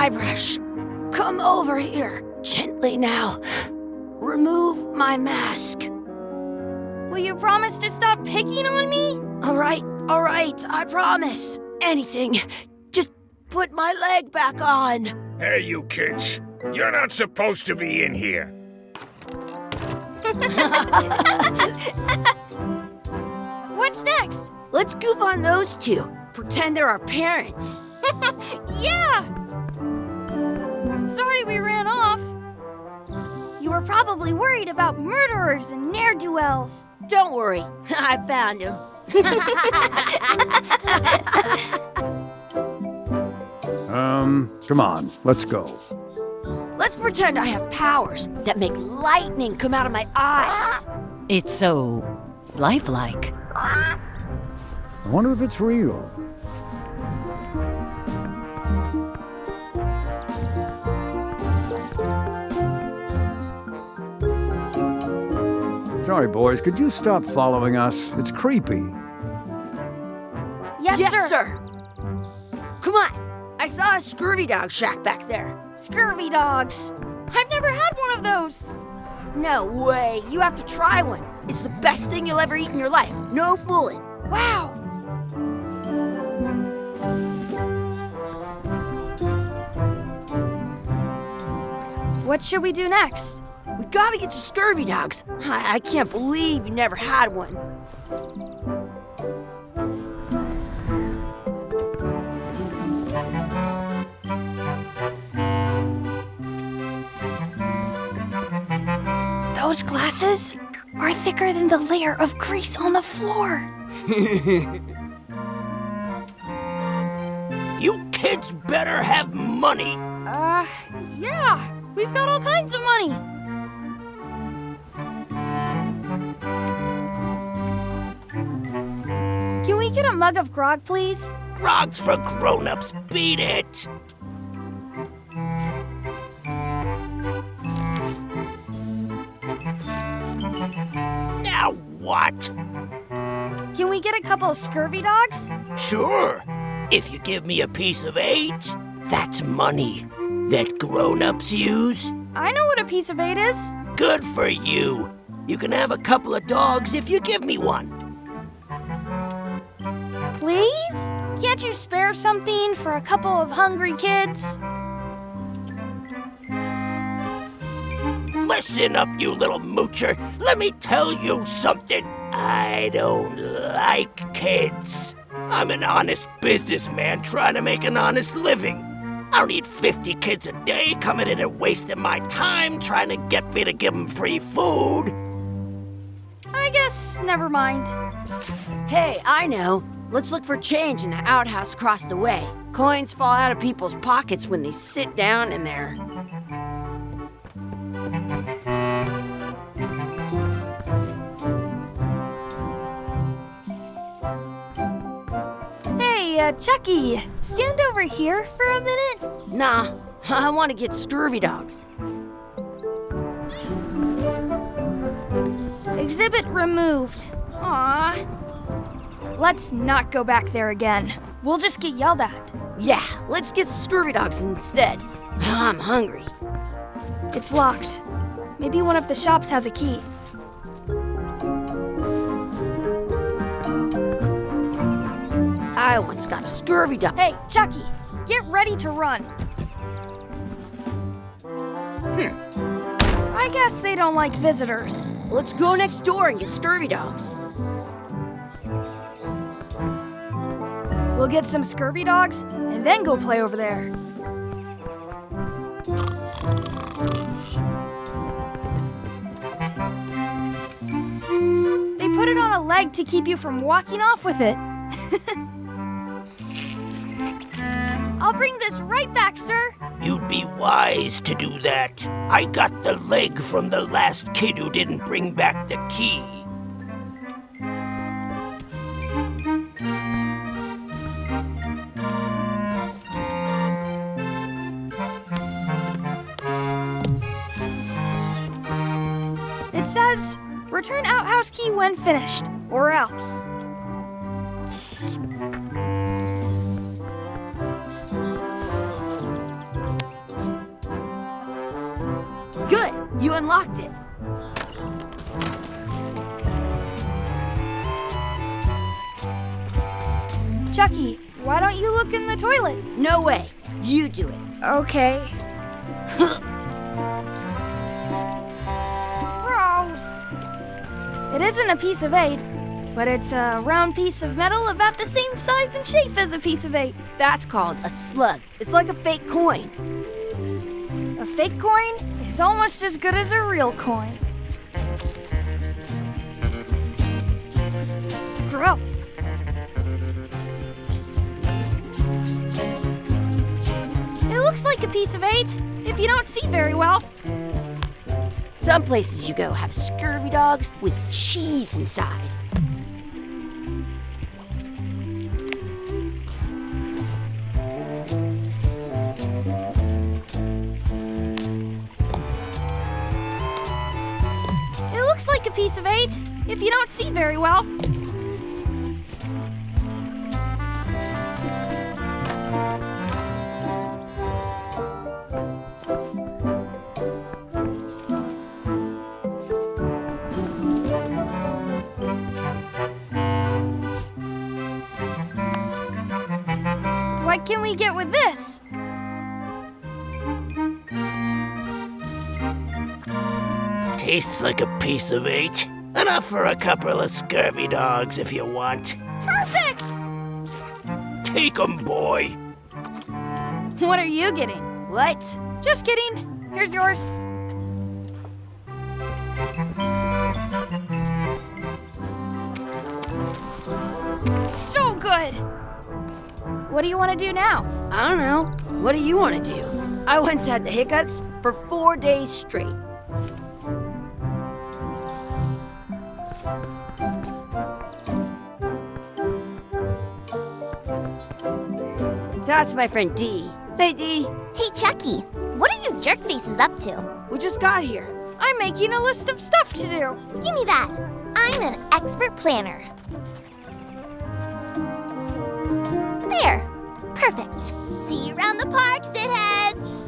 Guybrush, come over here. Gently now. Remove my mask. Will you promise to stop picking on me? All right, I promise. Anything. Just put my leg back on. Hey, you kids. You're not supposed to be in here. What's next? Let's goof on those two. Pretend they're our parents. Yeah! Sorry we ran off. You were probably worried about murderers and ne'er-do-wells. Don't worry, I found him. Come on, let's go. Let's pretend I have powers that make lightning come out of my eyes. It's so lifelike. I wonder if it's real. Sorry, boys, could you stop following us? It's creepy. Yes, sir. Come on. I saw a scurvy dog shack back there. Scurvy dogs. I've never had one of those. No way. You have to try one. It's the best thing you'll ever eat in your life. No fooling. Wow. What should we do next? We gotta get to scurvy dogs. I can't believe you never had one. Those glasses are thicker than the layer of grease on the floor. You kids better have money. Yeah. We've got all kinds of money. Can we get a mug of grog, please? Grog's for grown-ups. Beat it. Now what? Can we get a couple of scurvy dogs? Sure. If you give me a piece of 8, that's money that grown-ups use. I know what a piece of 8 is. Good for you. You can have a couple of dogs if you give me one. Please? Can't you spare something for a couple of hungry kids? Listen up, you little moocher. Let me tell you something. I don't like kids. I'm an honest businessman trying to make an honest living. I don't need 50 kids a day coming in and wasting my time trying to get me to give them free food. I guess never mind. Hey, I know. Let's look for change in the outhouse across the way. Coins fall out of people's pockets when they sit down in there. Hey, Chucky, stand over here for a minute. Nah, I want to get scurvy dogs. Exhibit removed. Aw. Let's not go back there again. We'll just get yelled at. Yeah, let's get scurvy dogs instead. I'm hungry. It's locked. Maybe one of the shops has a key. I once got a scurvy dog. Hey, Chucky, get ready to run. I guess they don't like visitors. Let's go next door and get scurvy dogs. We'll get some scurvy dogs and then go play over there. They put it on a leg to keep you from walking off with it. I'll bring this right back, sir. You'd be wise to do that. I got the leg from the last kid who didn't bring back the key. It says, return outhouse key when finished, or else. You unlocked it. Chucky, why don't you look in the toilet? No way. You do it. Okay. Gross. It isn't a piece of 8, but it's a round piece of metal about the same size and shape as a piece of 8. That's called a slug. It's like a fake coin. A fake coin is almost as good as a real coin. Gross. It looks like a piece of 8 if you don't see very well. Some places you go have scurvy dogs with cheese inside. It looks like a piece of 8 if you don't see very well. What can we get with this? Tastes like a piece of 8. Enough for a couple of scurvy dogs if you want. Perfect! Take 'em, boy. What are you getting? What? Just kidding. Here's yours. So good. What do you want to do now? I don't know. What do you want to do? I once had the hiccups for 4 days straight. That's my friend Dee. Hey, Dee. Hey, Chucky, what are you jerk faces up to? We just got here. I'm making a list of stuff to do. Give me that. I'm an expert planner. There. Perfect. See you around the park, shitheads.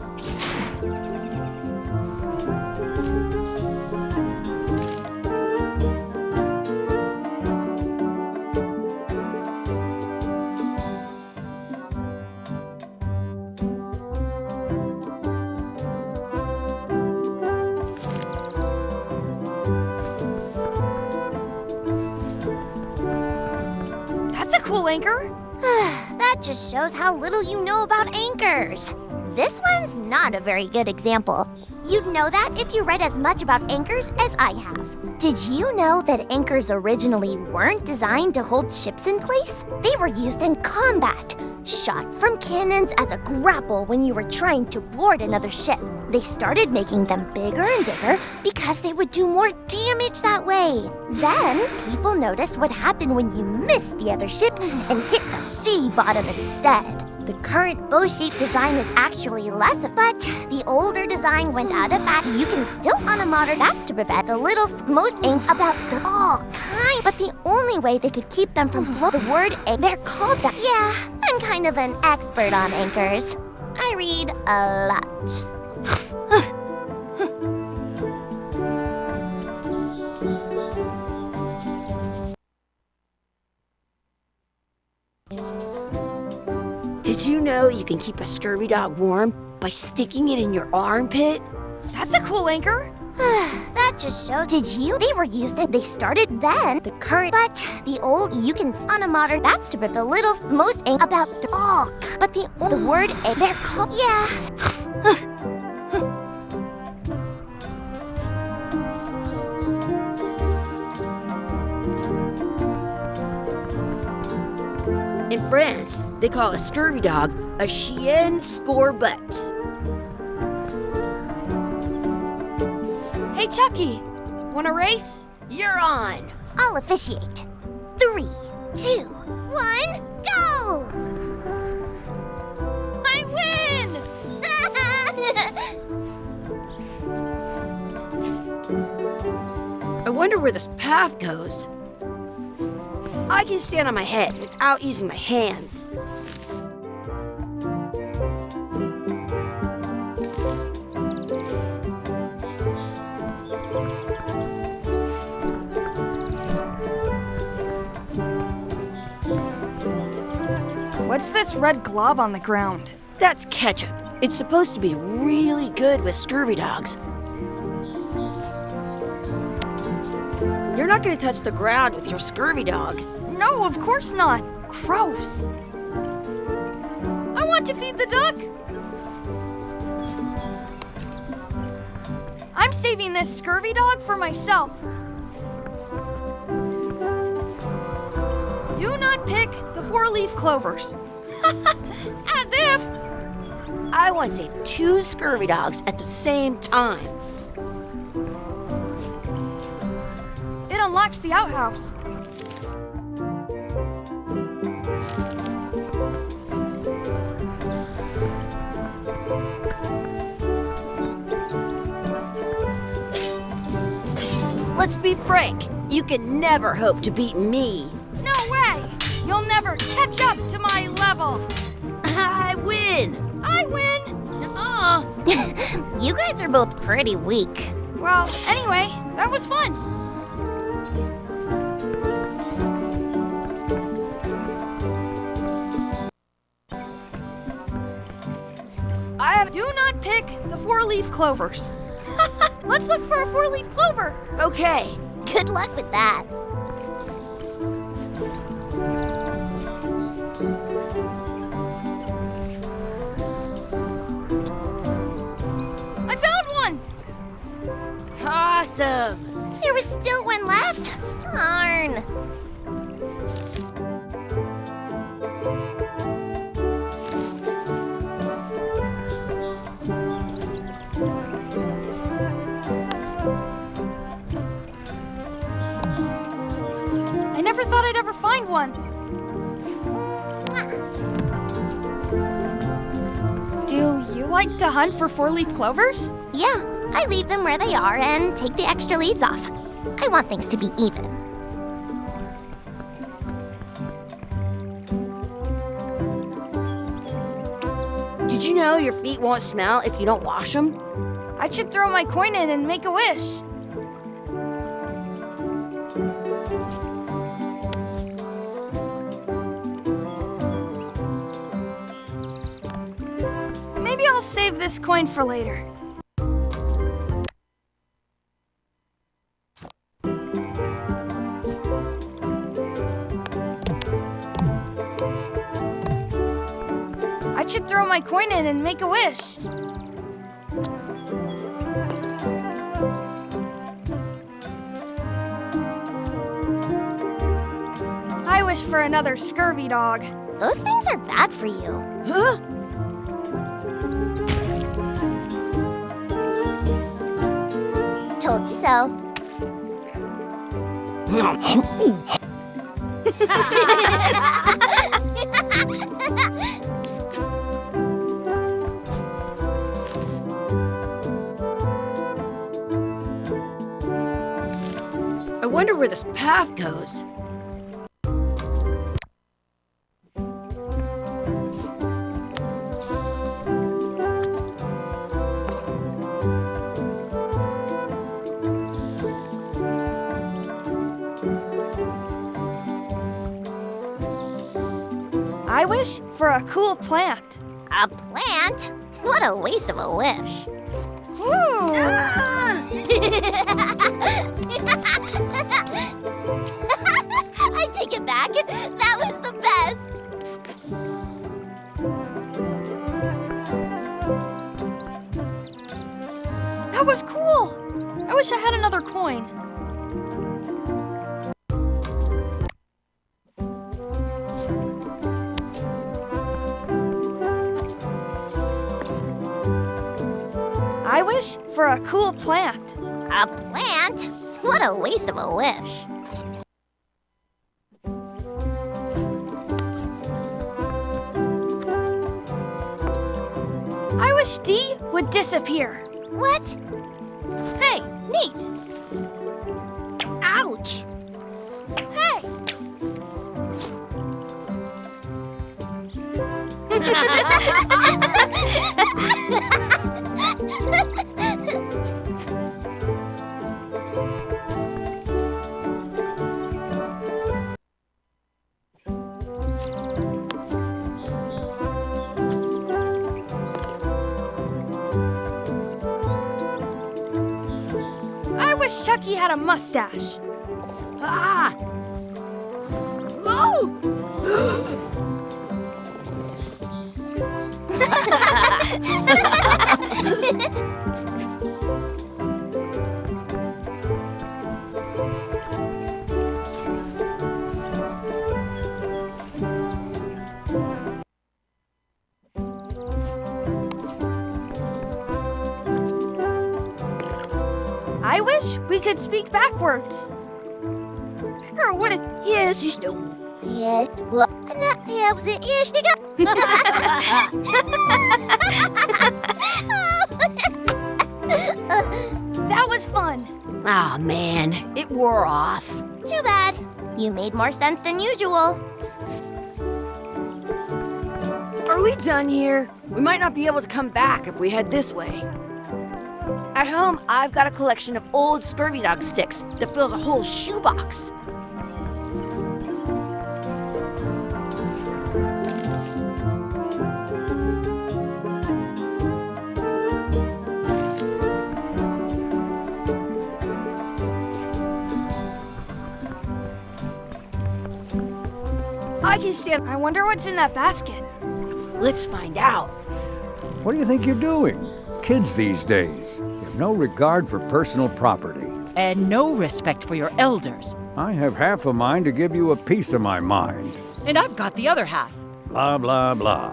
That's a cool anchor. That just shows how little you know about anchors. This one's not a very good example. You'd know that if you read as much about anchors as I have. Did you know that anchors originally weren't designed to hold ships in place? They were used in combat, shot from cannons as a grapple when you were trying to board another ship. They started making them bigger and bigger because they would do more damage that way. Then, people noticed what happened when you missed the other ship and hit the sea bottom instead. The current bow-shaped design is actually less, but the older design went out of fashion. You can still on a modern that's to prevent the little most ink about the all kind. But the only way they could keep them from the word they're called that. Yeah, I'm kind of an expert on anchors. I read a lot. Did you know you can keep a scurvy dog warm by sticking it in your armpit? That's a cool anchor. That just shows. Did you? They were used and they started then. The current, but the old, you can on a modern. That's to prevent the little most ink about the all. But the word they're called. Yeah. In France, they call a scurvy dog a chien scorbut. Hey, Chucky, want a race? You're on. I'll officiate. 3, 2, 1, go! I win! I wonder where this path goes. I can stand on my head without using my hands. What's this red glob on the ground? That's ketchup. It's supposed to be really good with scurvy dogs. You're not gonna touch the ground with your scurvy dog. No, of course not. Gross. I want to feed the duck. I'm saving this scurvy dog for myself. Do not pick the 4-leaf clovers. As if. I want to save 2 scurvy dogs at the same time. It unlocks the outhouse. Let's be frank. You can never hope to beat me. No way! You'll never catch up to my level. I win. I win. You guys are both pretty weak. Well, anyway, that was fun. Do not pick the 4-leaf clovers. Let's look for a 4-leaf clover. Okay. Good luck with that. I found one. Awesome. There was still one left. Darn. I never thought I'd ever find one. Do you like to hunt for 4-leaf clovers? Yeah, I leave them where they are and take the extra leaves off. I want things to be even. Did you know your feet won't smell if you don't wash them? I should throw my coin in and make a wish. Maybe I'll save this coin for later. I should throw my coin in and make a wish. I wish for another scurvy dog. Those things are bad for you. Huh? Told you so. I wonder where this path goes. I wish for a cool plant. A plant? What a waste of a wish. Ooh. I take it back. That was the best. That was cool. I wish I had another coin. I wish for a cool plant. A plant? What a waste of a wish. I wish D would disappear. What? Hey, neat. Ouch! Hey. wish Chucky had a mustache. Ah! Oh! I wish we could speak backwards. Girl, what is... Yes, you know. Yes. Well, helps it. Yes, you go. That was fun. Aw, man, it wore off. Too bad. You made more sense than usual. Are we done here? We might not be able to come back if we head this way. At home, I've got a collection of old scurvy dog sticks that fills a whole shoebox. I can stand. I wonder what's in that basket. Let's find out. What do you think you're doing? Kids these days have no regard for personal property. And no respect for your elders. I have half a mind to give you a piece of my mind. And I've got the other half. Blah, blah, blah.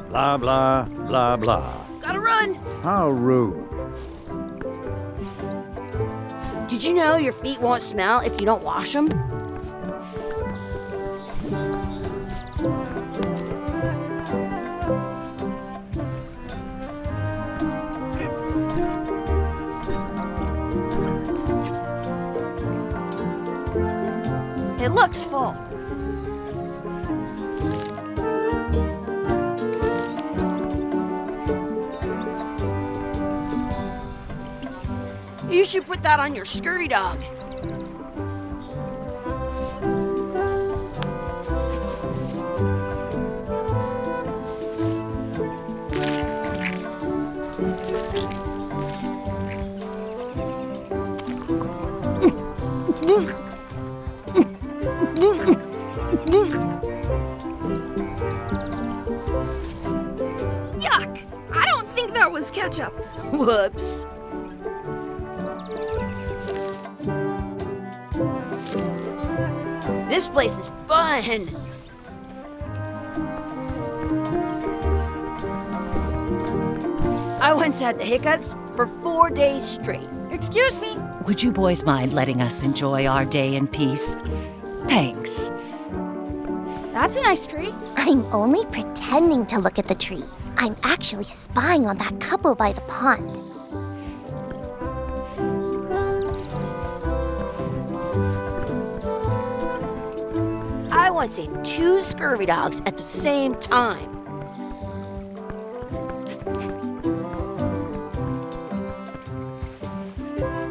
Blah, blah, blah, blah. Gotta run. How rude. Did you know your feet won't smell if you don't wash them? It looks full. You should put that on your scurvy dog. Yuck! I don't think that was ketchup. Whoops. This place is fun. I once had the hiccups for 4 days straight. Excuse me. Would you boys mind letting us enjoy our day in peace? Thanks. That's a nice tree. I'm only pretending to look at the tree. I'm actually spying on that couple by the pond. I once ate 2 scurvy dogs at the same time.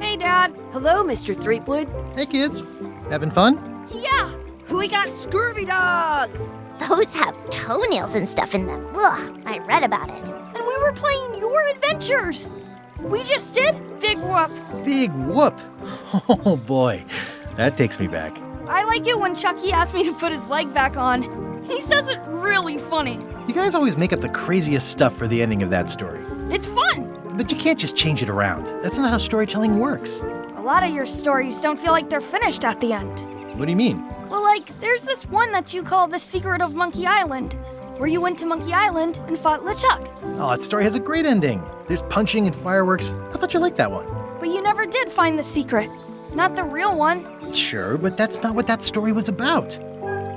Hey, Dad. Hello, Mr. Threepwood. Hey kids, having fun? Yeah. We got scurvy dogs. Those have toenails and stuff in them. Ugh, I read about it. And we were playing your adventures. We just did Big Whoop. Big whoop! Oh boy, that takes me back. I like it when Chucky asks me to put his leg back on. He says it really funny. You guys always make up the craziest stuff for the ending of that story. It's fun. But you can't just change it around. That's not how storytelling works. A lot of your stories don't feel like they're finished at the end. What do you mean? Well, like, there's this one that you call The Secret of Monkey Island, where you went to Monkey Island and fought LeChuck. Oh, that story has a great ending. There's punching and fireworks. I thought you liked that one. But you never did find the secret. Not the real one. Sure, but that's not what that story was about.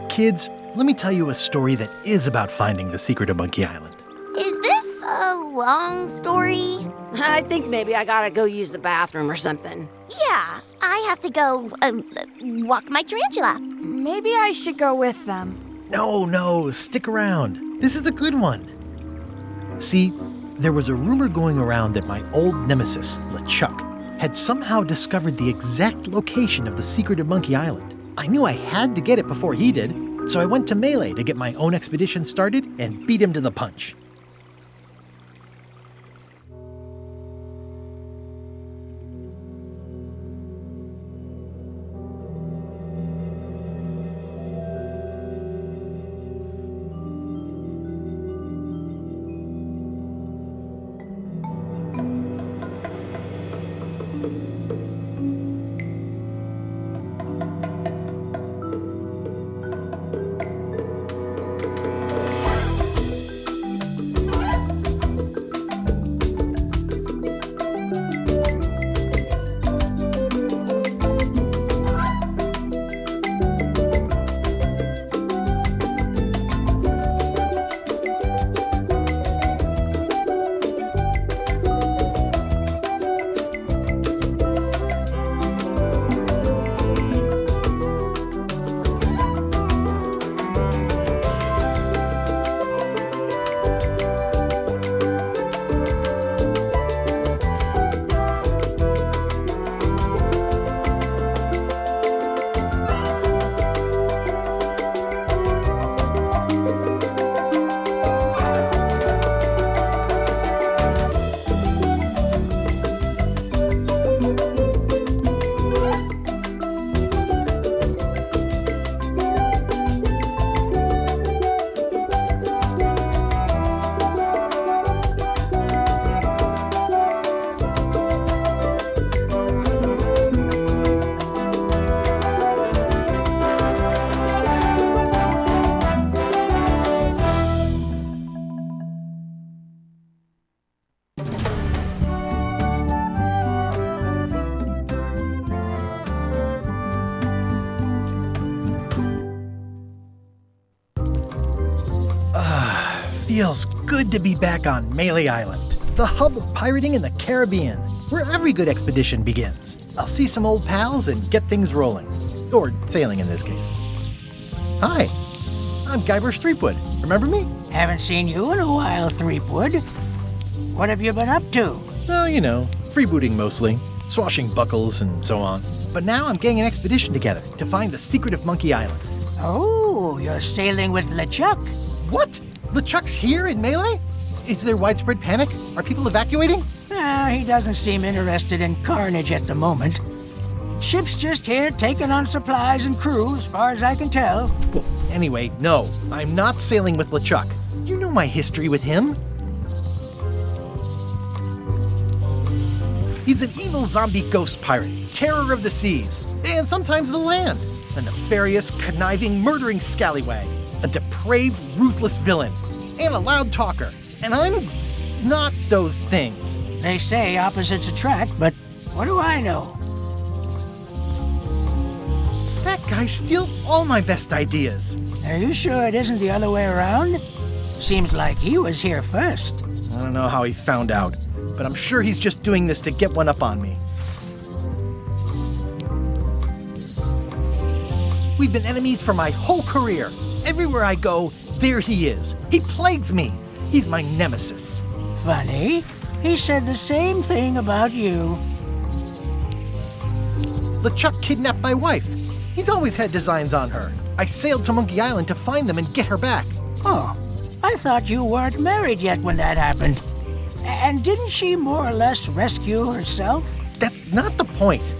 Kids, let me tell you a story that is about finding the secret of Monkey Island. Is this a long story? I think maybe I gotta go use the bathroom or something. Yeah, I have to go walk my tarantula. Maybe I should go with them. No, stick around. This is a good one. See, there was a rumor going around that my old nemesis, LeChuck, had somehow discovered the exact location of the secret of Monkey Island. I knew I had to get it before he did, so I went to Melee to get my own expedition started and beat him to the punch. feels good to be back on Melee Island, the hub of pirating in the Caribbean, where every good expedition begins. I'll see some old pals and get things rolling. Or sailing in this case. Hi, I'm Guybrush Threepwood. Remember me? Haven't seen you in a while, Threepwood. What have you been up to? Oh, you know, freebooting mostly, swashbuckles and so on. But now I'm getting an expedition together to find the secret of Monkey Island. Oh, you're sailing with LeChuck. What? LeChuck's here in Melee? Is there widespread panic? Are people evacuating? He doesn't seem interested in carnage at the moment. Ship's just here taking on supplies and crew, as far as I can tell. Well, anyway, no, I'm not sailing with LeChuck. You know my history with him. He's an evil zombie ghost pirate, terror of the seas, and sometimes the land. A nefarious, conniving, murdering scallywag. A depraved, ruthless villain. And a loud talker. And I'm not those things. They say opposites attract, but what do I know? That guy steals all my best ideas. Are you sure it isn't the other way around? Seems like he was here first. I don't know how he found out, but I'm sure he's just doing this to get one up on me. We've been enemies for my whole career. Everywhere I go, there he is. He plagues me. He's my nemesis. Funny. He said the same thing about you. LeChuck kidnapped my wife. He's always had designs on her. I sailed to Monkey Island to find them and get her back. Oh, I thought you weren't married yet when that happened. And didn't she more or less rescue herself? That's not the point.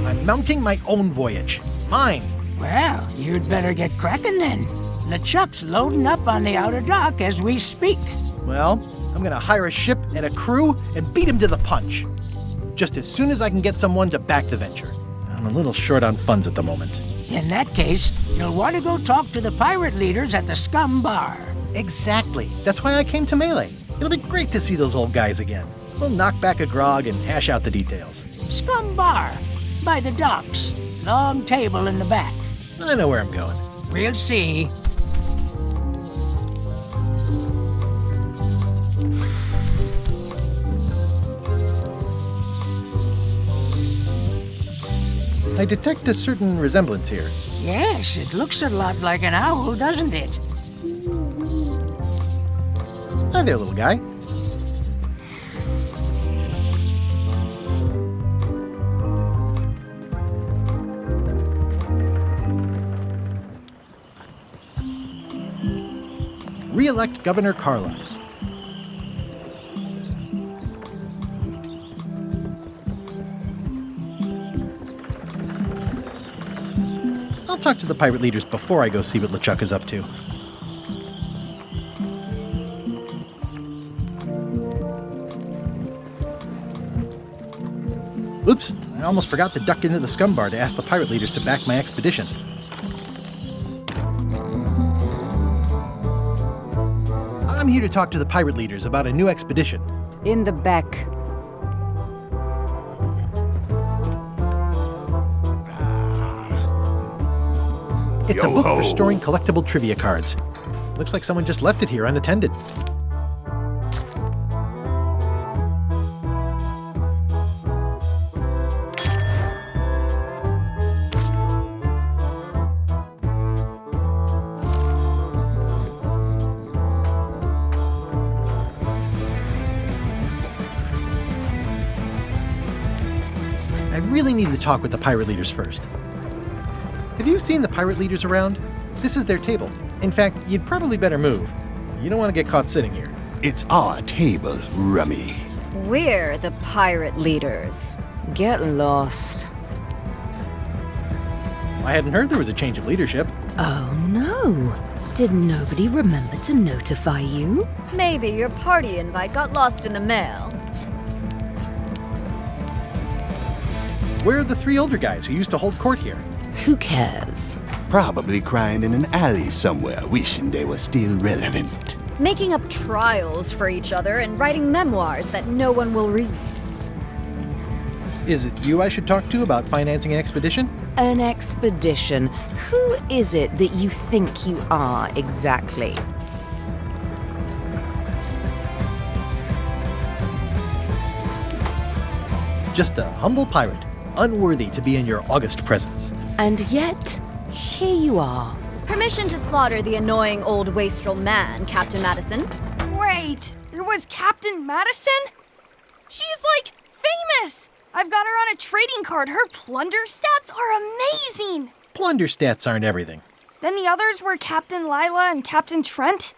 I'm mounting my own voyage. Mine. Well, you'd better get cracking then. LeChuck's loading up on the outer dock as we speak. Well, I'm gonna hire a ship and a crew and beat him to the punch. Just as soon as I can get someone to back the venture. I'm a little short on funds at the moment. In that case, you'll want to go talk to the pirate leaders at the Scum Bar. Exactly. That's why I came to Melee. It'll be great to see those old guys again. We'll knock back a grog and hash out the details. Scum Bar, by the docks. Long table in the back. I know where I'm going. We'll see. I detect a certain resemblance here. Yes, it looks a lot like an owl, doesn't it? Hi there, little guy. Re-elect Governor Carla. I'll talk to the pirate leaders before I go see what LeChuck is up to. Oops, I almost forgot to duck into the Scum Bar to ask the pirate leaders to back my expedition. I'm here to talk to the pirate leaders about a new expedition. In the back. It's a book Yo-ho. for storing collectible trivia cards. Looks like someone just left it here unattended. I really need to talk with the pirate leaders first. Have you seen the pirate leaders around? This is their table. In fact, you'd probably better move. You don't want to get caught sitting here. It's our table, Rummy. We're the pirate leaders. Get lost. I hadn't heard there was a change of leadership. Oh no. Did nobody remember to notify you? Maybe your party invite got lost in the mail. Where are the three older guys who used to hold court here? Who cares? Probably crying in an alley somewhere, wishing they were still relevant. Making up trials for each other and writing memoirs that no one will read. Is it you I should talk to about financing an expedition? An expedition. Who is it that you think you are exactly? Just a humble pirate, unworthy to be in your august presence. And yet, here you are. Permission to slaughter the annoying old wastrel man, Captain Madison. Wait, it was Captain Madison? She's like famous! I've got her on a trading card. Her plunder stats are amazing! Plunder stats aren't everything. Then the others were Captain Lila and Captain Trent.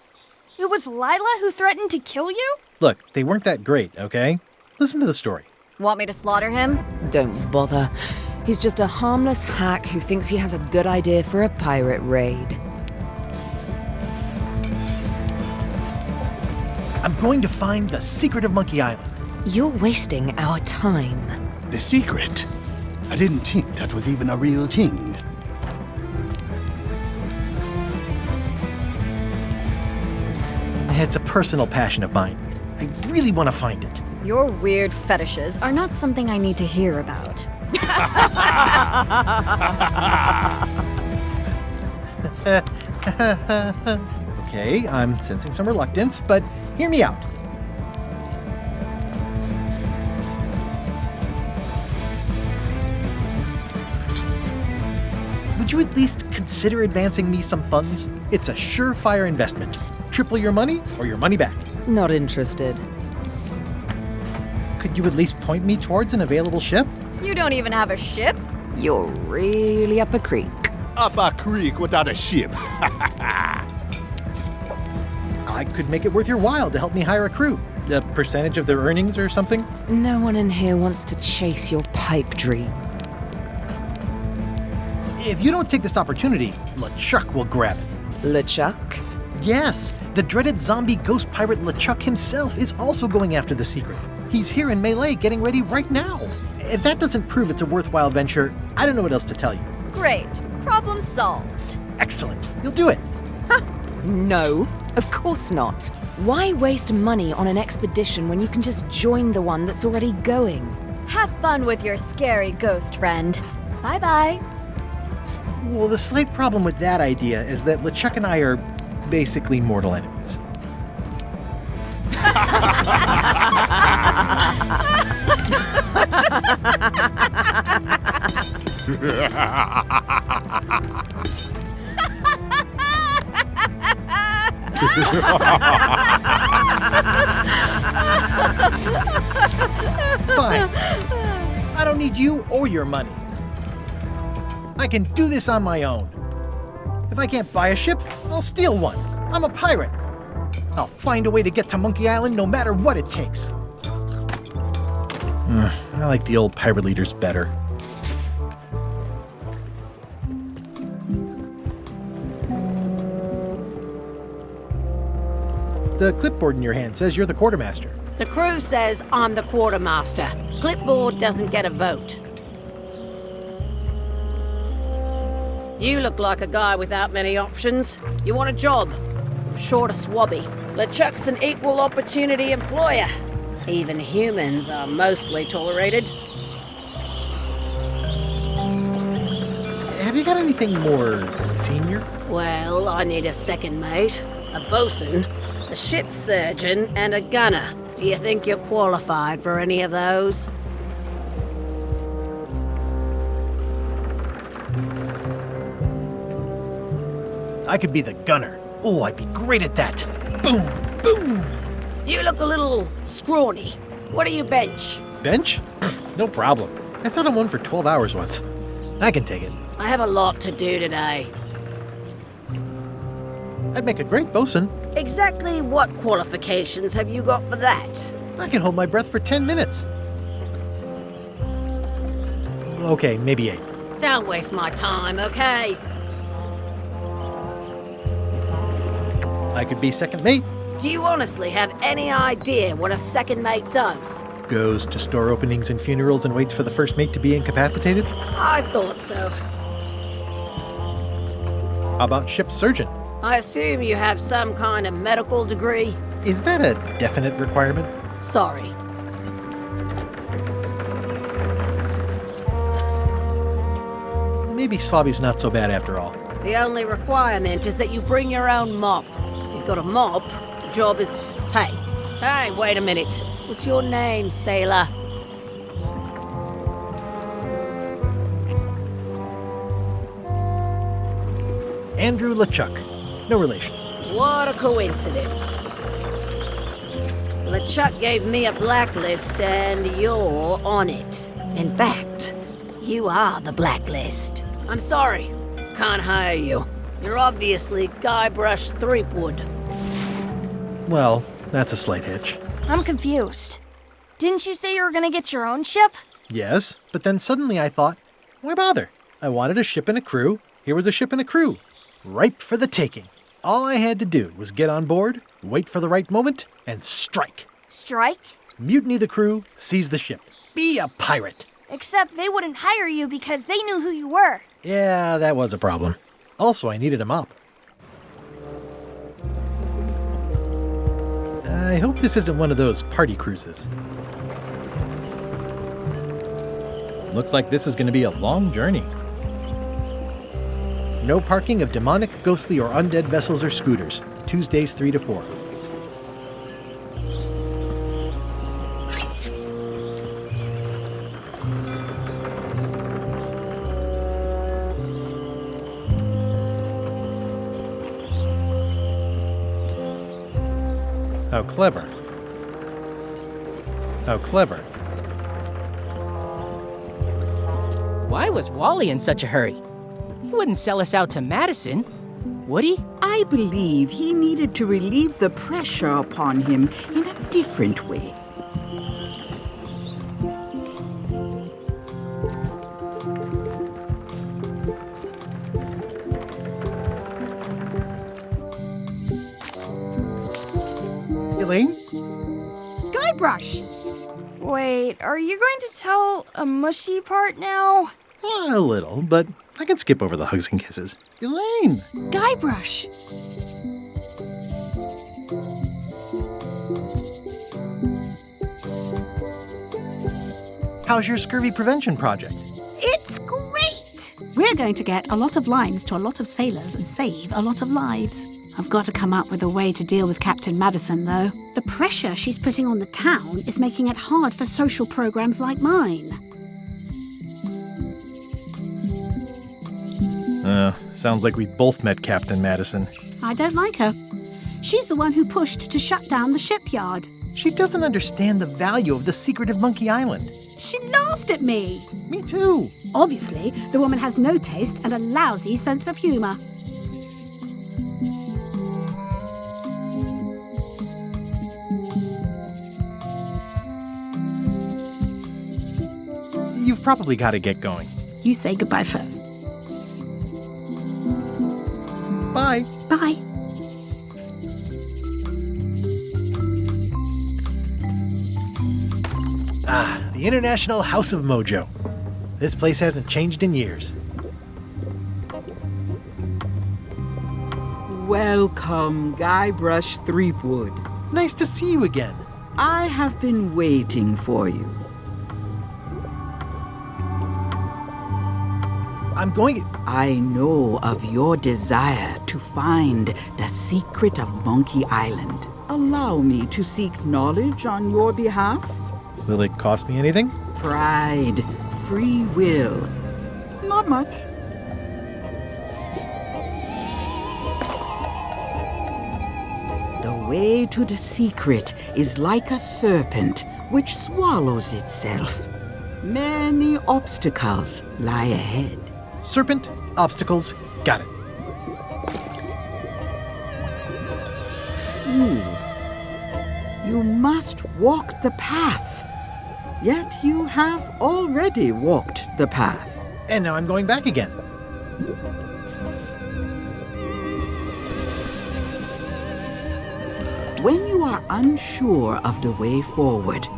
It was Lila who threatened to kill you? Look, they weren't that great, okay? Listen to the story. Want me to slaughter him? Don't bother. He's just a harmless hack who thinks he has a good idea for a pirate raid. I'm going to find the secret of Monkey Island. You're wasting our time. The secret? I didn't think that was even a real thing. It's a personal passion of mine. I really want to find it. Your weird fetishes are not something I need to hear about. Okay, I'm sensing some reluctance, but hear me out. Would you at least consider advancing me some funds? It's a surefire investment. Triple your money or your money back. Not interested. Could you at least point me towards an available ship? You don't even have a ship? You're really up a creek. Up a creek without a ship. I could make it worth your while to help me hire a crew. A percentage of their earnings or something? No one in here wants to chase your pipe dream. If you don't take this opportunity, LeChuck will grab it. LeChuck? Yes, the dreaded zombie ghost pirate LeChuck himself is also going after the secret. He's here in Melee getting ready right now. If that doesn't prove it's a worthwhile venture, I don't know what else to tell you. Great. Problem solved. Excellent. You'll do it. No, of course not. Why waste money on an expedition when you can just join the one that's already going? Have fun with your scary ghost friend. Bye-bye. Well, the slight problem with that idea is that LeChuck and I are basically mortal enemies. Fine. I don't need you or your money. I can do this on my own. If I can't buy a ship, I'll steal one. I'm a pirate. I'll find a way to get to Monkey Island no matter what it takes. I like the old pirate leaders better. The clipboard in your hand says you're the quartermaster. The crew says I'm the quartermaster. Clipboard doesn't get a vote. You look like a guy without many options. You want a job? I'm short of swabby. LeChuck's an equal opportunity employer. Even humans are mostly tolerated. Have you got anything more senior? Well, I need a second mate, a bosun, a ship surgeon, and a gunner. Do you think you're qualified for any of those? I could be the gunner. Oh, I'd be great at that. Boom, boom. You look a little scrawny. What do you bench? Bench? No problem. I sat on one for 12 hours once. I can take it. I have a lot to do today. I'd make a great bosun. Exactly what qualifications have you got for that? I can hold my breath for 10 minutes. Okay, maybe 8. Don't waste my time, okay? I could be second mate. Do you honestly have any idea what a second mate does? Goes to store openings and funerals and waits for the first mate to be incapacitated. I thought so. How about ship surgeon? I assume you have some kind of medical degree? Is that a definite requirement? Sorry. maybe Swabby's not so bad after all. The only requirement is that you bring your own mop. If you've got a mop, the job is... Hey, wait a minute. What's your name, sailor? Andrew LeChuck. No relation. What a coincidence. LeChuck gave me a blacklist and you're on it. In fact, you are the blacklist. I'm sorry, can't hire you. You're obviously Guybrush Threepwood. Well, that's a slight hitch. I'm confused. Didn't you say you were gonna get your own ship? Yes, but then suddenly I thought, why bother? I wanted a ship and a crew. Here was a ship and a crew. Ripe for the taking. All I had to do was get on board, wait for the right moment, and strike. Strike? Mutiny the crew, seize the ship. Be a pirate. Except they wouldn't hire you because they knew who you were. Yeah, that was a problem. Also, I needed a mop. I hope this isn't one of those party cruises. Looks like this is going to be a long journey. No parking of demonic, ghostly, or undead vessels or scooters. Tuesdays 3 to 4. How clever. How clever. Why was Wally in such a hurry? He wouldn't sell us out to Madison, would he? I believe he needed to relieve the pressure upon him in a different way. Elaine? Guybrush! Wait, are you going to tell a mushy part now? A little, but I can skip over the hugs and kisses. Elaine! Guybrush! How's your scurvy prevention project? It's great! We're going to get a lot of limes to a lot of sailors and save a lot of lives. I've got to come up with a way to deal with Captain Madison, though. The pressure she's putting on the town is making it hard for social programs like mine. Sounds like we both met Captain Madison. I don't like her. She's the one who pushed to shut down the shipyard. She doesn't understand the value of the secret of Monkey Island. She laughed at me. Me too. Obviously, the woman has no taste and a lousy sense of humor. You've probably got to get going. You say goodbye first. Bye. Bye. The International House of Mojo. This place hasn't changed in years. Welcome, Guybrush Threepwood. Nice to see you again. I have been waiting for you. I know of your desire to find the secret of Monkey Island. Allow me to seek knowledge on your behalf. Will it cost me anything? Pride, free will. Not much. The way to the secret is like a serpent which swallows itself. Many obstacles lie ahead. Serpent, obstacles, got it. You must walk the path. Yet you have already walked the path. And now I'm going back again. When you are unsure of the way forward,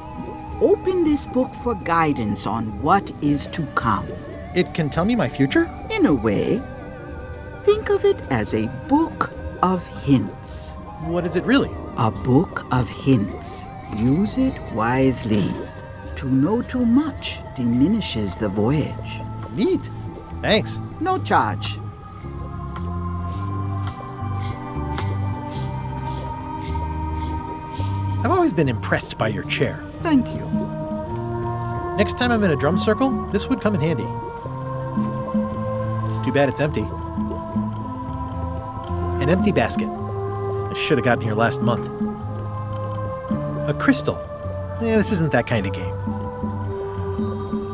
open this book for guidance on what is to come. It can tell me my future? In a way. Think of it as a book of hints. What is it really? A book of hints. Use it wisely. To know too much diminishes the voyage. Neat. Thanks. No charge. I've always been impressed by your chair. Thank you. Next time I'm in a drum circle, this would come in handy. Too bad it's empty. An empty basket. I should have gotten here last month. A crystal. This isn't that kind of game.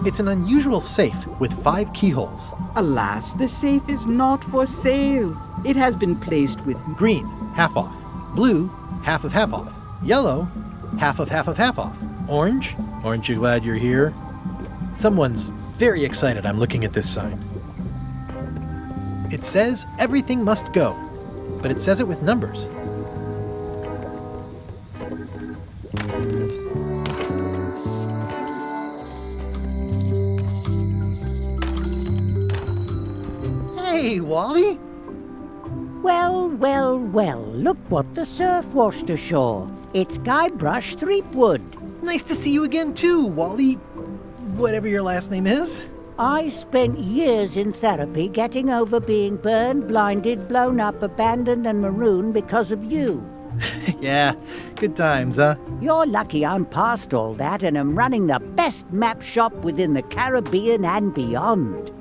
It's an unusual safe with 5 keyholes. Alas, the safe is not for sale. It has been placed with Green, half off. Blue, half off. Yellow, half off. Orange, aren't you glad you're here? Someone's very excited I'm looking at this sign. It says everything must go, but it says it with numbers. Hey, Wally! Well, look what the surf washed ashore. It's Guybrush Threepwood. Nice to see you again too, Wally. Whatever your last name is. I spent years in therapy getting over being burned, blinded, blown up, abandoned, and marooned because of you. Yeah, good times, huh? You're lucky I'm past all that and am running the best map shop within the Caribbean and beyond.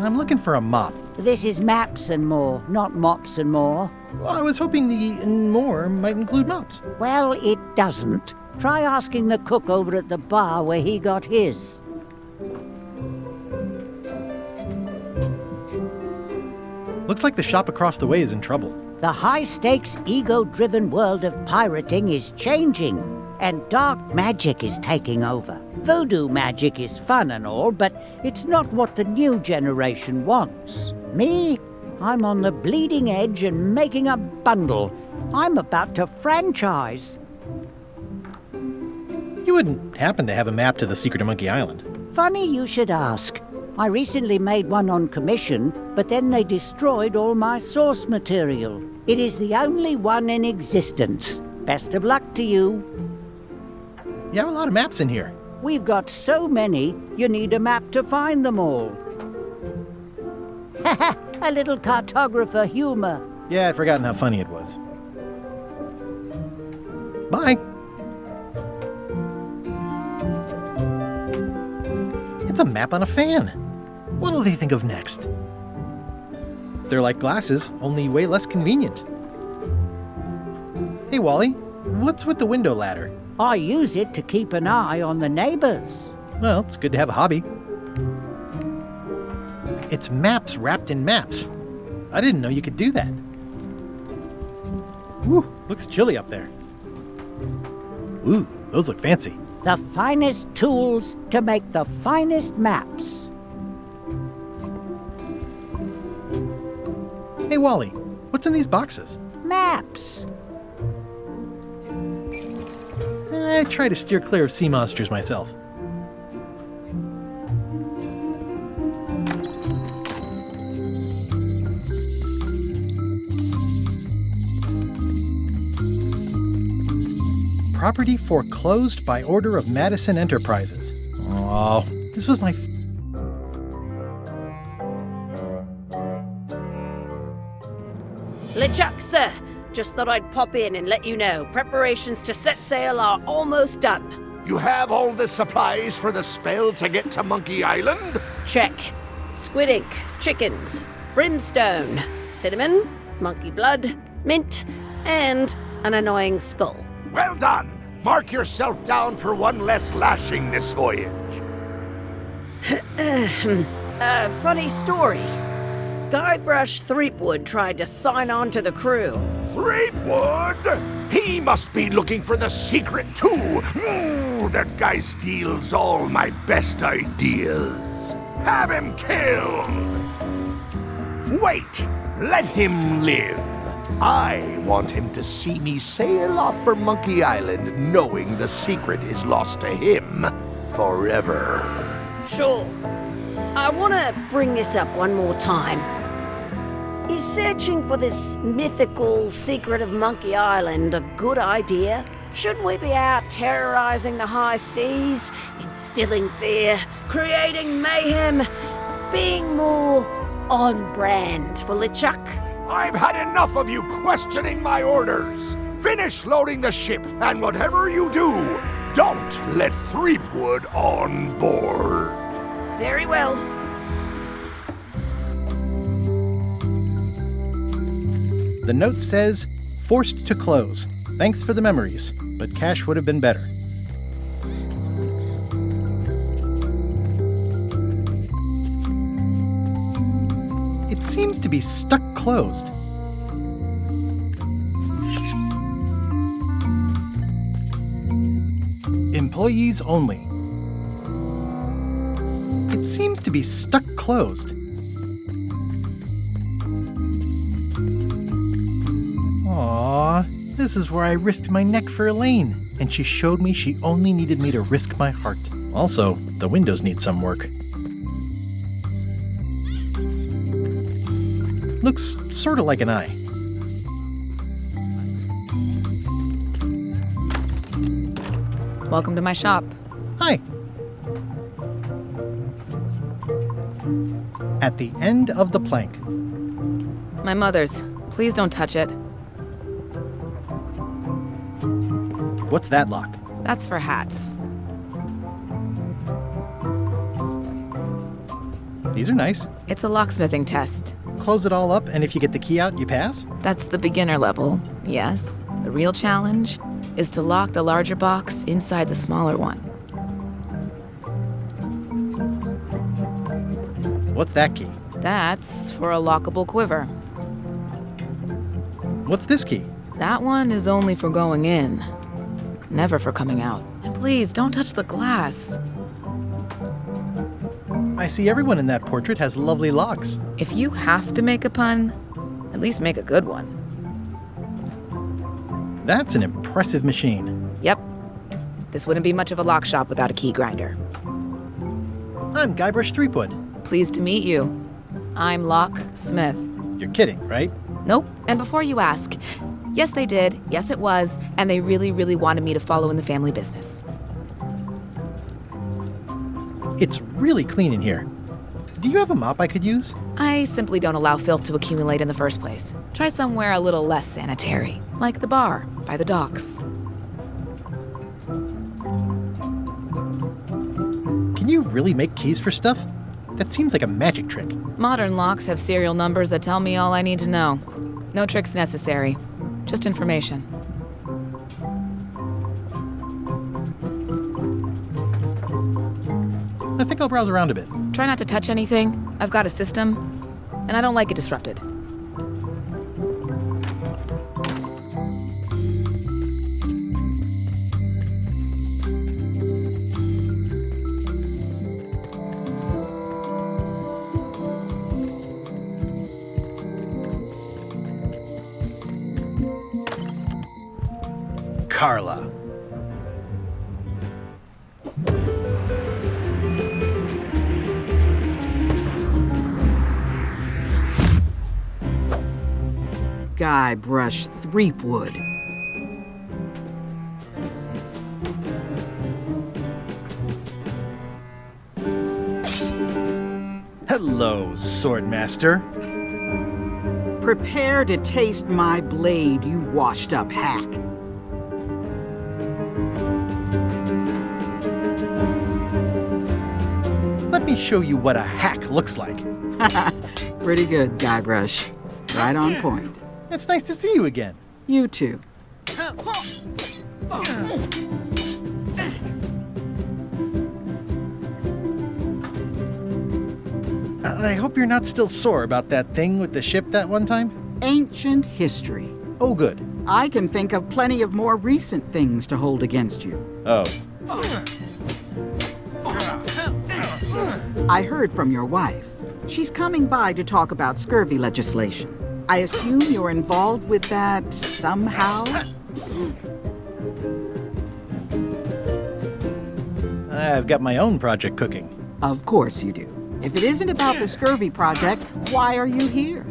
I'm looking for a mop. This is Maps and More, not Mops and More. Well, I was hoping the and more might include mops. Well, it doesn't. Try asking the cook over at the bar where he got his. Looks like the shop across the way is in trouble. The high-stakes, ego-driven world of pirating is changing, and dark magic is taking over. Voodoo magic is fun and all, but it's not what the new generation wants. Me? I'm on the bleeding edge and making a bundle. I'm about to franchise. You wouldn't happen to have a map to the secret of Monkey Island. Funny you should ask. I recently made one on commission, but then they destroyed all my source material. It is the only one in existence. Best of luck to you. You have a lot of maps in here. We've got so many, you need a map to find them all. A little cartographer humor. Yeah, I'd forgotten how funny it was. Bye. It's a map on a fan. What'll they think of next? They're like glasses, only way less convenient. Hey, Wally, what's with the window ladder? I use it to keep an eye on the neighbors. Well, it's good to have a hobby. It's maps wrapped in maps. I didn't know you could do that. Ooh, looks chilly up there. Ooh, those look fancy. The finest tools to make the finest maps. Hey, Wally, what's in these boxes? Maps. I try to steer clear of sea monsters myself. Property foreclosed by order of Madison Enterprises. Oh, this was my... LeChuck, sir. Just thought I'd pop in and let you know. Preparations to set sail are almost done. You have all the supplies for the spell to get to Monkey Island? Check. Squid ink, chickens, brimstone, cinnamon, monkey blood, mint, and an annoying skull. Well done. Mark yourself down for one less lashing this voyage. Funny story. Guybrush Threepwood tried to sign on to the crew. Threepwood? He must be looking for the secret, too. That guy steals all my best ideas. Have him killed. Wait, let him live. I want him to see me sail off for Monkey Island knowing the secret is lost to him forever. Sure. I want to bring this up one more time. Is searching for this mythical secret of Monkey Island a good idea? Shouldn't we be out terrorizing the high seas, instilling fear, creating mayhem, being more on brand for LeChuck? I've had enough of you questioning my orders. Finish loading the ship, and whatever you do, don't let Threepwood on board. Very well. The note says, forced to close. Thanks for the memories, but cash would have been better. It seems to be stuck closed. Employees only. It seems to be stuck closed. Aww, this is where I risked my neck for Elaine, and she showed me she only needed me to risk my heart. Also, the windows need some work. Looks sorta like an eye. Welcome to my shop. Hi. At the end of the plank. My mother's. Please don't touch it. What's that lock? That's for hats. These are nice. It's a locksmithing test. Close it all up, and if you get the key out, you pass? That's the beginner level, yes. The real challenge is to lock the larger box inside the smaller one. What's that key? That's for a lockable quiver. What's this key? That one is only for going in, never for coming out. And please, don't touch the glass. I see everyone in that portrait has lovely locks. If you have to make a pun, at least make a good one. That's an impressive machine. Yep. This wouldn't be much of a lock shop without a key grinder. I'm Guybrush Threepwood. Pleased to meet you. I'm Lock Smith. You're kidding, right? Nope. And before you ask, yes, they did. Yes, it was. And they really, really wanted me to follow in the family business. It's really clean in here. Do you have a mop I could use? I simply don't allow filth to accumulate in the first place. Try somewhere a little less sanitary, like the bar by the docks. Can you really make keys for stuff? That seems like a magic trick. Modern locks have serial numbers that tell me all I need to know. No tricks necessary, just information. I think I'll browse around a bit. Try not to touch anything. I've got a system, and I don't like it disrupted. Carla. Guybrush Threepwood. Hello, Swordmaster. Prepare to taste my blade, you washed-up hack. Let me show you what a hack looks like. Pretty good, Guybrush. Right on point. It's nice to see you again. You too. I hope you're not still sore about that thing with the ship that one time? Ancient history. Oh, good. I can think of plenty of more recent things to hold against you. Oh. I heard from your wife. She's coming by to talk about scurvy legislation. I assume you're involved with that somehow? I've got my own project cooking. Of course you do. If it isn't about the scurvy project, why are you here?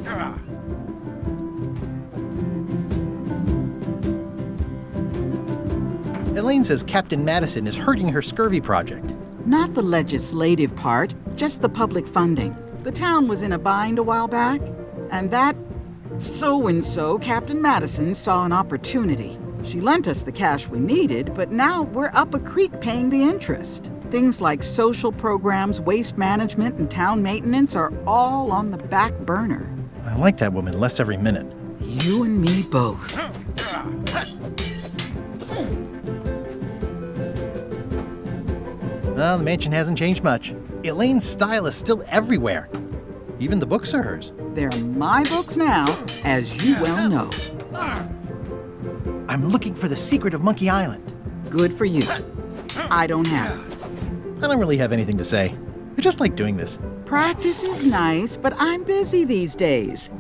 Elaine says Captain Madison is hurting her scurvy project. Not the legislative part, just the public funding. The town was in a bind a while back, and that so-and-so, Captain Madison, saw an opportunity. She lent us the cash we needed, but now we're up a creek paying the interest. Things like social programs, waste management, and town maintenance are all on the back burner. I like that woman less every minute. You and me both. Well, the mansion hasn't changed much. Elaine's style is still everywhere. Even the books are hers. They're my books now, as you well know. I'm looking for the secret of Monkey Island. Good for you. I don't have it. I don't really have anything to say. I just like doing this. Practice is nice, but I'm busy these days.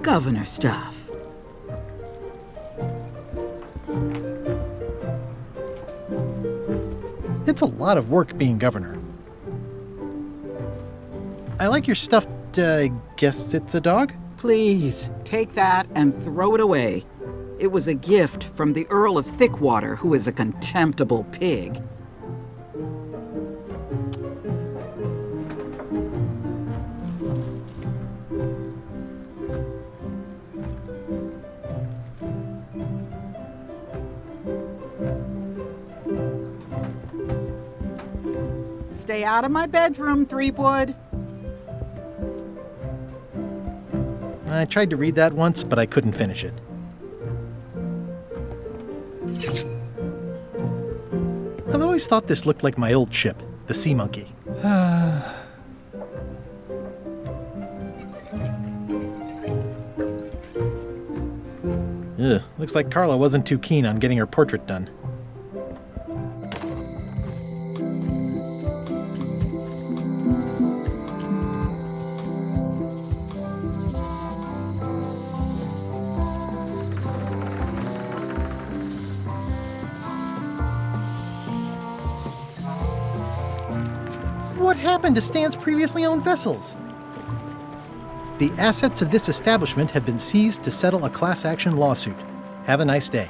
Governor stuff. It's a lot of work being governor. I like your stuffed, guess it's a dog? Please, take that and throw it away. It was a gift from the Earl of Thickwater, who is a contemptible pig. Stay out of my bedroom, Threepwood. I tried to read that once, but I couldn't finish it. I've always thought this looked like my old ship, the Sea Monkey. Ugh, looks like Carla wasn't too keen on getting her portrait done. What happened to Stan's previously owned vessels? The assets of this establishment have been seized to settle a class action lawsuit. Have a nice day.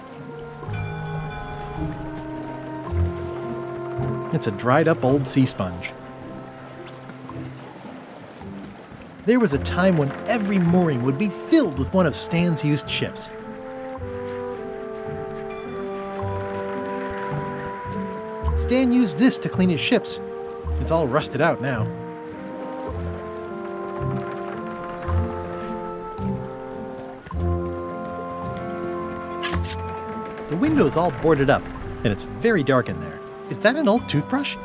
It's a dried up old sea sponge. There was a time when every mooring would be filled with one of Stan's used ships. Stan used this to clean his ships. It's all rusted out now. The window's all boarded up, and it's very dark in there. Is that an old toothbrush?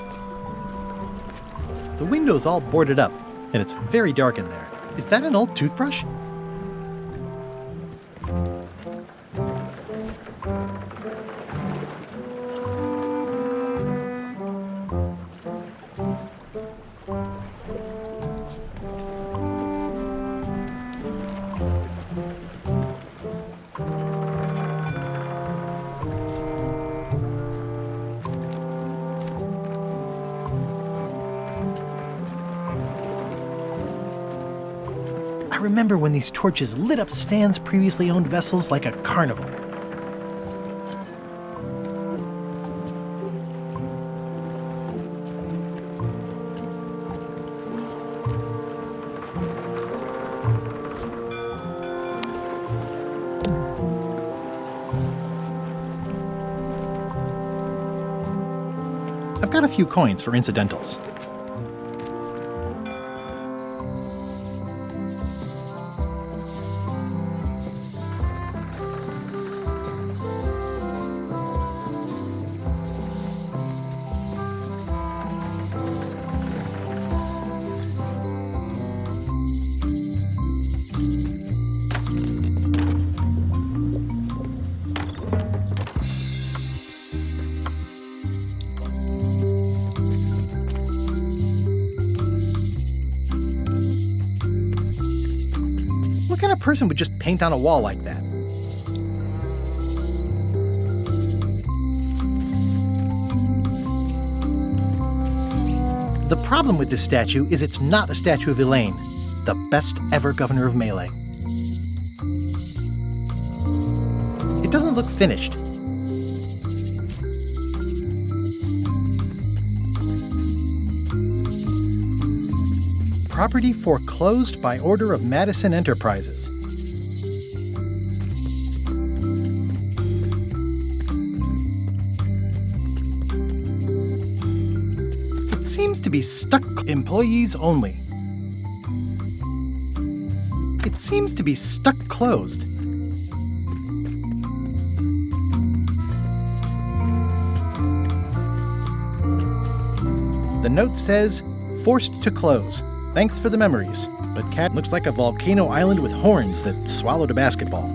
The window's all boarded up, and it's very dark in there. Is that an old toothbrush? I remember when these torches lit up Stan's previously owned vessels like a carnival. I've got a few coins for incidentals. What kind of person would just paint on a wall like that? The problem with this statue is it's not a statue of Elaine, the best ever governor of Melee. It doesn't look finished. Property foreclosed by order of Madison Enterprises. It seems to be stuck. Employees only. It seems to be stuck closed. The note says, forced to close. Thanks for the memories. But Cat looks like a volcano island with horns that swallowed a basketball.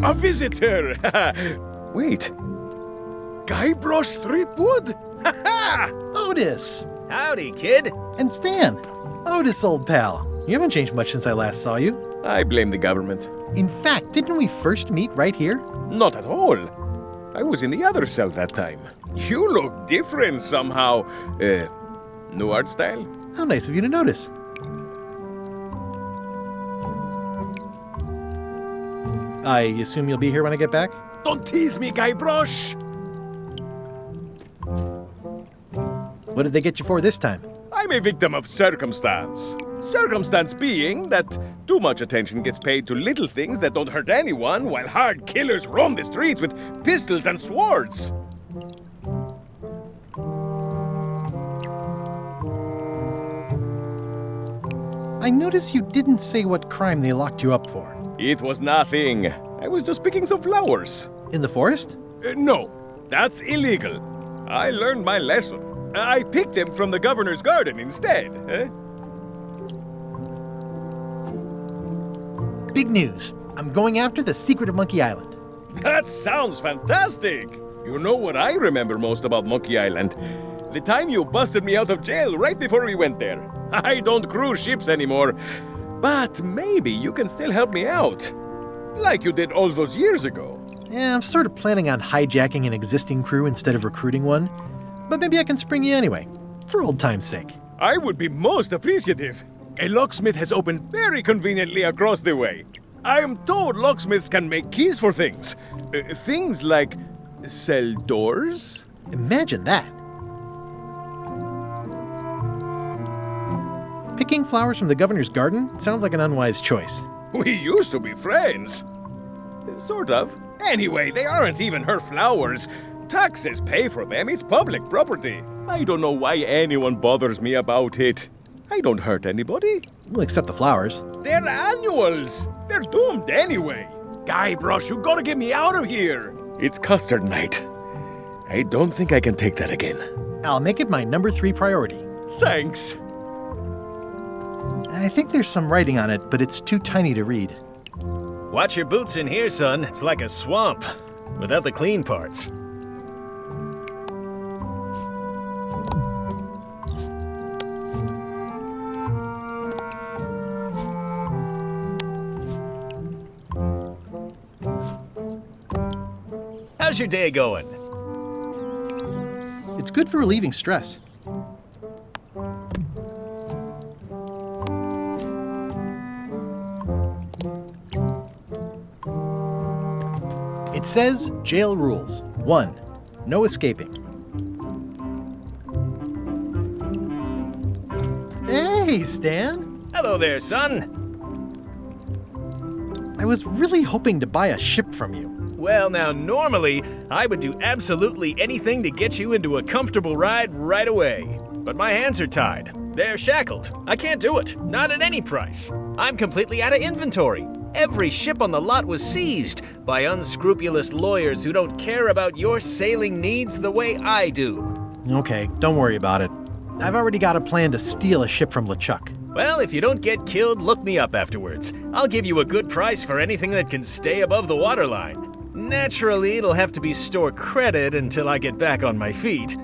A visitor! Wait. Guybrush Threepwood? Otis! Howdy, kid. And Stan. Otis, old pal. You haven't changed much since I last saw you. I blame the government. In fact, didn't we first meet right here? Not at all. I was in the other cell that time. You look different somehow. New art style? How nice of you to notice. I assume you'll be here when I get back? Don't tease me, Guybrush! What did they get you for this time? I'm a victim of circumstance. Circumstance being that too much attention gets paid to little things that don't hurt anyone, while hard killers roam the streets with pistols and swords. I notice you didn't say what crime they locked you up for. It was nothing. I was just picking some flowers. In the forest? No, that's illegal. I learned my lesson. I picked them from the governor's garden instead. Big news. I'm going after the secret of Monkey Island. That sounds fantastic. You know what I remember most about Monkey Island? The time you busted me out of jail right before we went there. I don't cruise ships anymore. But maybe you can still help me out. Like you did all those years ago. Yeah, I'm sort of planning on hijacking an existing crew instead of recruiting one. But maybe I can spring you anyway, for old time's sake. I would be most appreciative. A locksmith has opened very conveniently across the way. I am told locksmiths can make keys for things. Things like cell doors? Imagine that. Picking flowers from the governor's garden sounds like an unwise choice. We used to be friends. Sort of. Anyway, they aren't even her flowers. Taxes pay for them. It's public property. I don't know why anyone bothers me about it. I don't hurt anybody. We'll accept the flowers. They're annuals. They're doomed anyway. Guybrush, you gotta get me out of here. It's custard night. I don't think I can take that again. I'll make it my number 3 priority. Thanks. I think there's some writing on it, but it's too tiny to read. Watch your boots in here, son. It's like a swamp, without the clean parts. How's your day going? It's good for relieving stress. It says jail rules. 1. No escaping. Hey, Stan. Hello there, son. I was really hoping to buy a ship from you. Well, now, normally, I would do absolutely anything to get you into a comfortable ride right away. But my hands are tied. They're shackled. I can't do it. Not at any price. I'm completely out of inventory. Every ship on the lot was seized by unscrupulous lawyers who don't care about your sailing needs the way I do. Okay, don't worry about it. I've already got a plan to steal a ship from LeChuck. Well, if you don't get killed, look me up afterwards. I'll give you a good price for anything that can stay above the waterline. Naturally, it'll have to be store credit until I get back on my feet.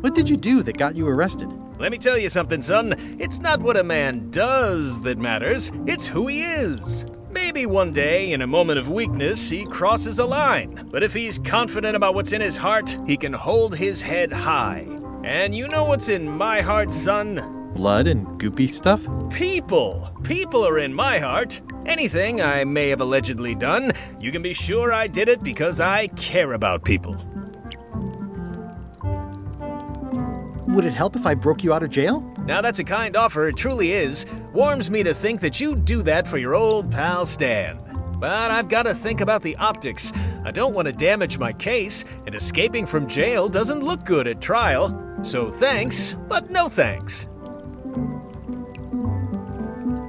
What did you do that got you arrested? Let me tell you something, son. It's not what a man does that matters, it's who he is. Maybe one day, in a moment of weakness, he crosses a line. But if he's confident about what's in his heart, he can hold his head high. And you know what's in my heart, son? Blood and goopy stuff? People! People are in my heart. Anything I may have allegedly done, you can be sure I did it because I care about people. Would it help if I broke you out of jail? Now that's a kind offer, it truly is. Warms me to think that you'd do that for your old pal Stan. But I've got to think about the optics. I don't want to damage my case, and escaping from jail doesn't look good at trial. So thanks, but no thanks.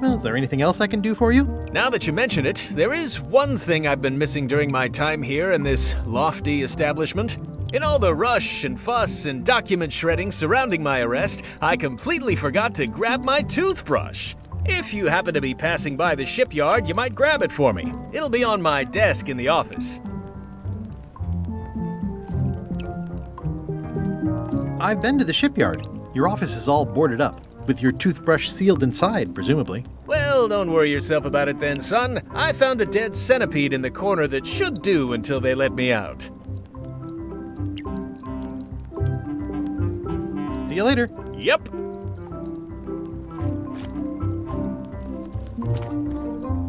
Well, is there anything else I can do for you? Now that you mention it, there is one thing I've been missing during my time here in this lofty establishment. In all the rush and fuss and document shredding surrounding my arrest, I completely forgot to grab my toothbrush. If you happen to be passing by the shipyard, you might grab it for me. It'll be on my desk in the office. I've been to the shipyard. Your office is all boarded up, with your toothbrush sealed inside, presumably. Well, don't worry yourself about it then, son. I found a dead centipede in the corner that should do until they let me out. See you later. Yep.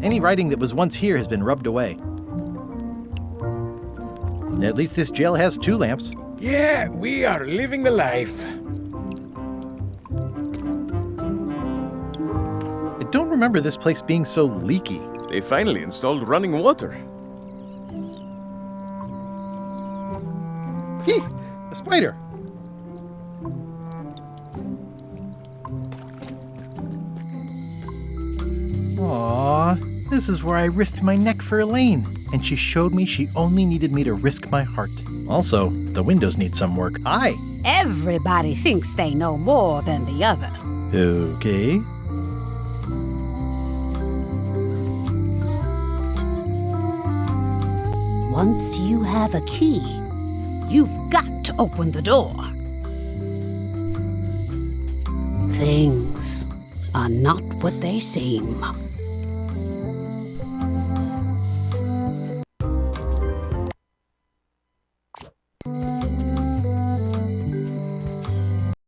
Any writing that was once here has been rubbed away. At least this jail has 2 lamps. Yeah, we are living the life. I don't remember this place being so leaky. They finally installed running water. Hee! A spider! Aww, this is where I risked my neck for Elaine, and she showed me she only needed me to risk my heart. Also, the windows need some work. Hi! Everybody thinks they know more than the other. Okay. Once you have a key, you've got to open the door. Things are not what they seem.